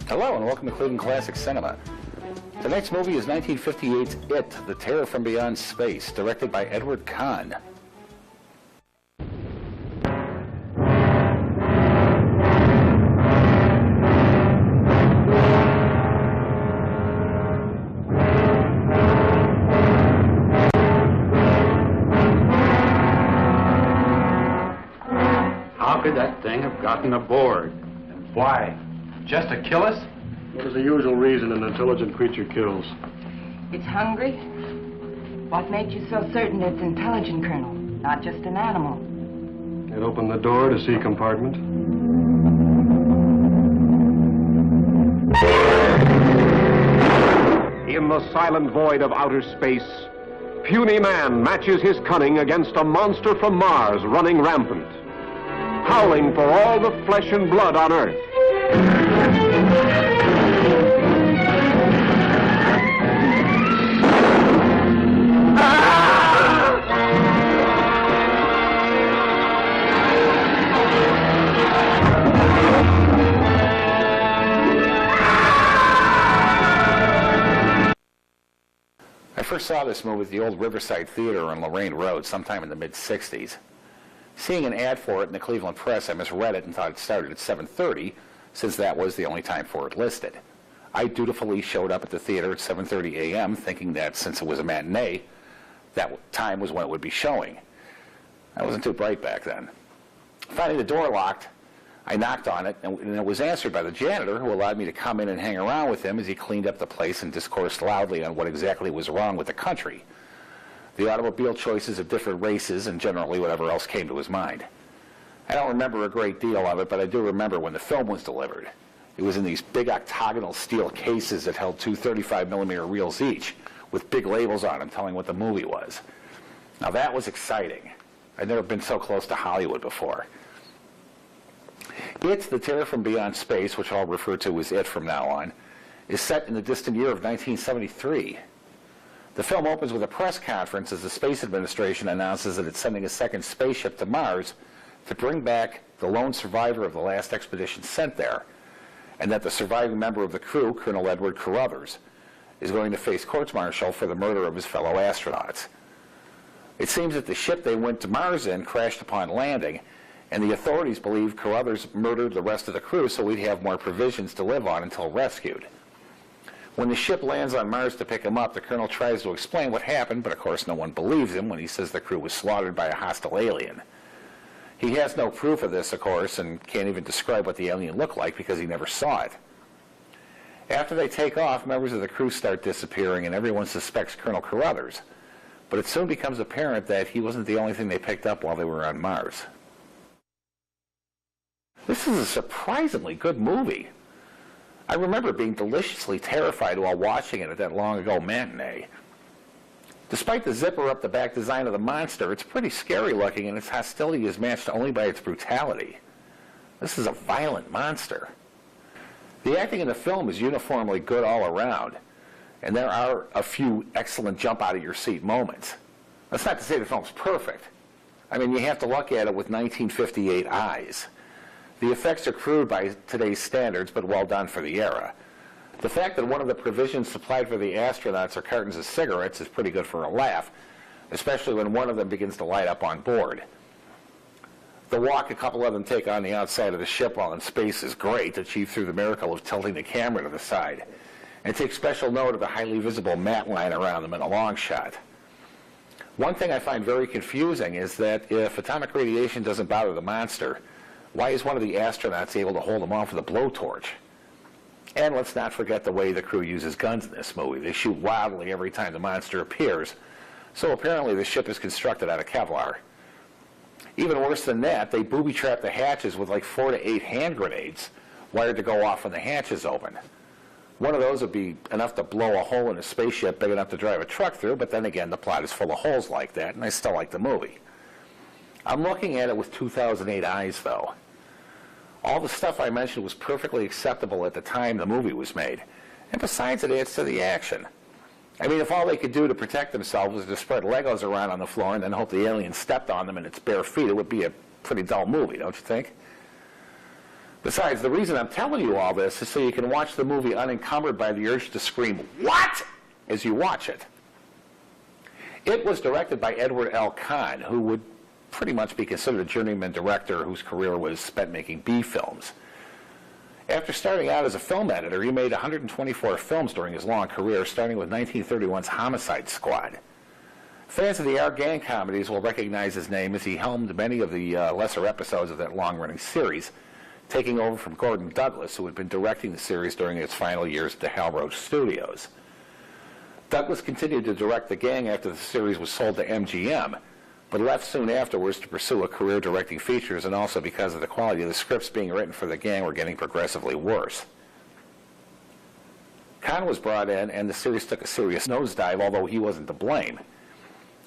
Hello and welcome to Cleveland Classic Cinema. Tonight's movie is 1958's It, The Terror from Beyond Space, directed by Edward Kahn. How could that thing have gotten aboard? And why? Just to kill us? What is the usual reason an intelligent creature kills? It's hungry. What makes you so certain it's intelligent, Colonel? Not just an animal. It opened the door to C compartment. In the silent void of outer space, puny man matches his cunning against a monster from Mars running rampant, howling for all the flesh and blood on Earth. I first saw this movie at the old Riverside Theater on Lorraine Road sometime in the mid-'60s. Seeing an ad for it in the Cleveland Press, I misread it and thought it started at 7:30, since that was the only time for it listed. I dutifully showed up at the theater at 7:30 a.m. thinking that since it was a matinee, that time was when it would be showing. I wasn't too bright back then. Finding the door locked, I knocked on it, and it was answered by the janitor, who allowed me to come in and hang around with him as he cleaned up the place and discoursed loudly on what exactly was wrong with the country, the automobile choices of different races, and generally whatever else came to his mind. I don't remember a great deal of it, but I do remember when the film was delivered. It was in these big octagonal steel cases that held two 35mm reels each, with big labels on them telling what the movie was. Now that was exciting. I'd never been so close to Hollywood before. It's The Terror from Beyond Space, which I'll refer to as It from now on, is set in the distant year of 1973. The film opens with a press conference as the Space Administration announces that it's sending a second spaceship to Mars to bring back the lone survivor of the last expedition sent there, and that the surviving member of the crew, Colonel Edward Carruthers, is going to face court-martial for the murder of his fellow astronauts. It seems that the ship they went to Mars in crashed upon landing, and the authorities believe Carruthers murdered the rest of the crew so we'd have more provisions to live on until rescued. When the ship lands on Mars to pick him up, the colonel tries to explain what happened, but of course no one believes him when he says the crew was slaughtered by a hostile alien. He has no proof of this, of course, and can't even describe what the alien looked like because he never saw it. After they take off, members of the crew start disappearing, and everyone suspects Colonel Carruthers. But it soon becomes apparent that he wasn't the only thing they picked up while they were on Mars. This is a surprisingly good movie. I remember being deliciously terrified while watching it at that long-ago matinee. Despite the zipper up the back design of the monster, it's pretty scary looking, and its hostility is matched only by its brutality. This is a violent monster. The acting in the film is uniformly good all around, and there are a few excellent jump-out-of-your-seat moments. That's not to say the film's perfect. I mean, you have to look at it with 1958 eyes. The effects are crude by today's standards, but well done for the era. The fact that one of the provisions supplied for the astronauts are cartons of cigarettes is pretty good for a laugh, especially when one of them begins to light up on board. The walk a couple of them take on the outside of the ship while in space is great, achieved through the miracle of tilting the camera to the side. And take special note of the highly visible mat line around them in a long shot. One thing I find very confusing is that if atomic radiation doesn't bother the monster, why is one of the astronauts able to hold him off with a blowtorch? And let's not forget the way the crew uses guns in this movie. They shoot wildly every time the monster appears, so apparently the ship is constructed out of Kevlar. Even worse than that, they booby-trap the hatches with like 4 to 8 hand grenades wired to go off when the hatches open. One of those would be enough to blow a hole in a spaceship big enough to drive a truck through, but then again, the plot is full of holes like that, and I still like the movie. I'm looking at it with 2008 eyes, though. All the stuff I mentioned was perfectly acceptable at the time the movie was made. And besides, it adds to the action. I mean, if all they could do to protect themselves was to spread Legos around on the floor and then hope the alien stepped on them in its bare feet, it would be a pretty dull movie, don't you think? Besides, the reason I'm telling you all this is so you can watch the movie unencumbered by the urge to scream, "What?" as you watch it. It was directed by Edward L. Kahn, who would pretty much be considered a journeyman director whose career was spent making B-films. After starting out as a film editor, he made 124 films during his long career, starting with 1931's Homicide Squad. Fans of the Our Gang comedies will recognize his name as he helmed many of the lesser episodes of that long-running series, taking over from Gordon Douglas, who had been directing the series during its final years at the Hal Roach Studios. Douglas continued to direct the gang after the series was sold to MGM, but left soon afterwards to pursue a career directing features, and also because of the quality of the scripts being written for the gang were getting progressively worse. Kahn was brought in, and the series took a serious nosedive, although he wasn't to blame.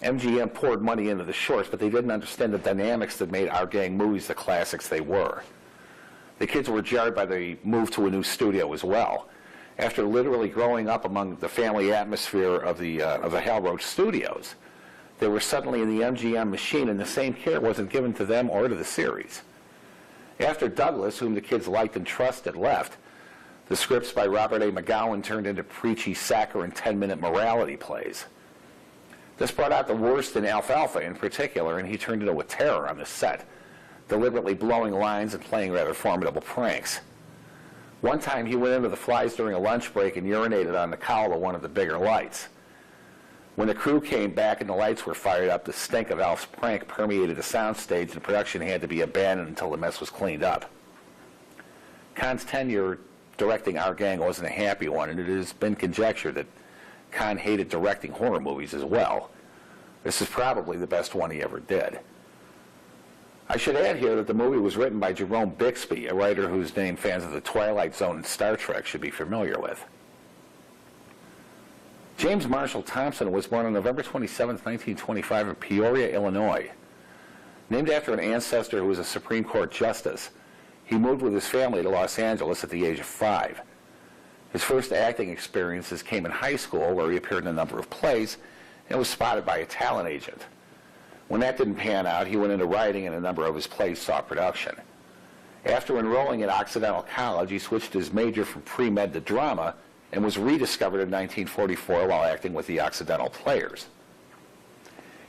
MGM poured money into the shorts, but they didn't understand the dynamics that made Our Gang movies the classics they were. The kids were jarred by the move to a new studio as well. After literally growing up among the family atmosphere of the Hal Roach Studios, they were suddenly in the MGM machine, and the same care wasn't given to them or to the series. After Douglas, whom the kids liked and trusted, left, the scripts by Robert A. McGowan turned into preachy, saccharine 10-minute morality plays. This brought out the worst in Alfalfa in particular, and he turned into a terror on the set, deliberately blowing lines and playing rather formidable pranks. One time he went into the flies during a lunch break and urinated on the cowl of one of the bigger lights. When the crew came back and the lights were fired up, the stink of Alf's prank permeated the soundstage, and production had to be abandoned until the mess was cleaned up. Kahn's tenure directing Our Gang wasn't a happy one, and it has been conjectured that Kahn hated directing horror movies as well. This is probably the best one he ever did. I should add here that the movie was written by Jerome Bixby, a writer whose name fans of The Twilight Zone and Star Trek should be familiar with. James Marshall Thompson was born on November 27, 1925 in Peoria, Illinois. Named after an ancestor who was a Supreme Court justice, he moved with his family to Los Angeles at the age of 5. His first acting experiences came in high school, where he appeared in a number of plays and was spotted by a talent agent. When that didn't pan out, he went into writing, and a number of his plays saw production. After enrolling at Occidental College, he switched his major from pre-med to drama and was rediscovered in 1944 while acting with the Occidental Players.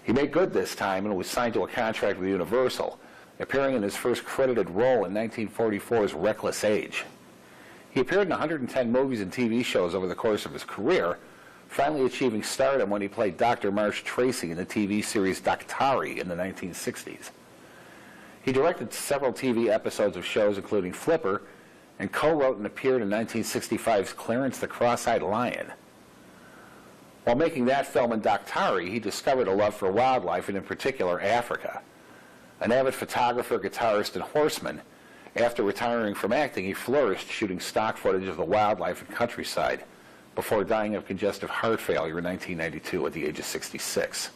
He made good this time and was signed to a contract with Universal, appearing in his first credited role in 1944's Reckless Age. He appeared in 110 movies and TV shows over the course of his career, finally achieving stardom when he played Dr. Marsh Tracy in the TV series Daktari in the 1960s. He directed several TV episodes of shows including Flipper, and co-wrote and appeared in 1965's Clarence the Cross-Eyed Lion. While making that film in Daktari, he discovered a love for wildlife, and in particular Africa. An avid photographer, guitarist, and horseman, after retiring from acting, he flourished shooting stock footage of the wildlife and countryside before dying of congestive heart failure in 1992 at the age of 66.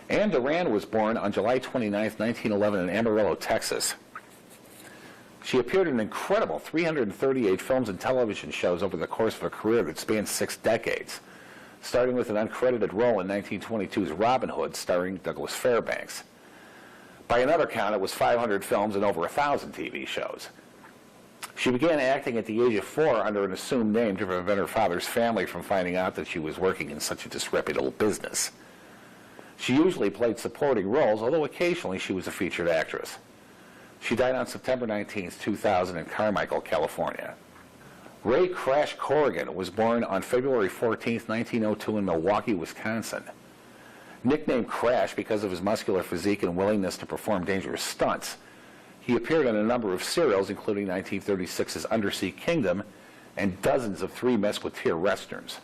Anne Duran was born on July 29, 1911 in Amarillo, Texas. She appeared in an incredible 338 films and television shows over the course of a career that spanned 6 decades, starting with an uncredited role in 1922's Robin Hood, starring Douglas Fairbanks. By another count, it was 500 films and over 1,000 TV shows. She began acting at the age of 4 under an assumed name to prevent her father's family from finding out that she was working in such a disreputable business. She usually played supporting roles, although occasionally she was a featured actress. She died on September 19, 2000 in Carmichael, California. Ray Crash Corrigan was born on February 14, 1902 in Milwaukee, Wisconsin. Nicknamed Crash because of his muscular physique and willingness to perform dangerous stunts, he appeared in a number of serials, including 1936's Undersea Kingdom and dozens of Three Musketeer westerns.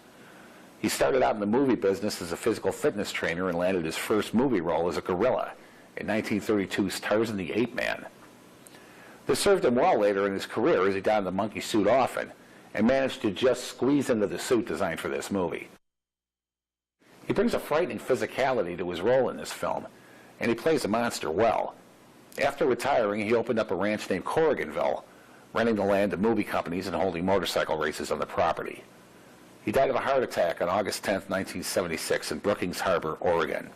He started out in the movie business as a physical fitness trainer and landed his first movie role as a gorilla in 1932's Tarzan the Ape Man. This served him well later in his career, as he donned the monkey suit often and managed to just squeeze into the suit designed for this movie. He brings a frightening physicality to his role in this film, and he plays the monster well. After retiring, he opened up a ranch named Corriganville, renting the land to movie companies and holding motorcycle races on the property. He died of a heart attack on August 10, 1976 in Brookings Harbor, Oregon.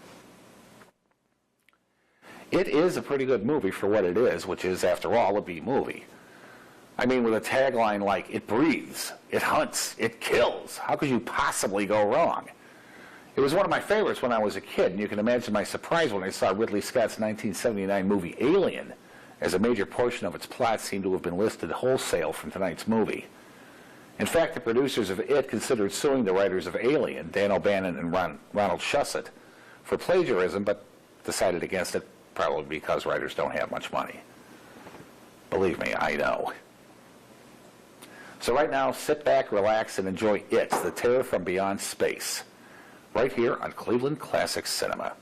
It is a pretty good movie for what it is, which is, after all, a B-movie. I mean, with a tagline like, it breathes, it hunts, it kills. How could you possibly go wrong? It was one of my favorites when I was a kid, and you can imagine my surprise when I saw Ridley Scott's 1979 movie Alien, as a major portion of its plot seemed to have been listed wholesale from tonight's movie. In fact, the producers of It considered suing the writers of Alien, Dan O'Bannon and Ronald Shusett, for plagiarism, but decided against it, probably because writers don't have much money. Believe me, I know. So right now, sit back, relax, and enjoy It, The Terror from Beyond Space, right here on Cleveland Classic Cinema.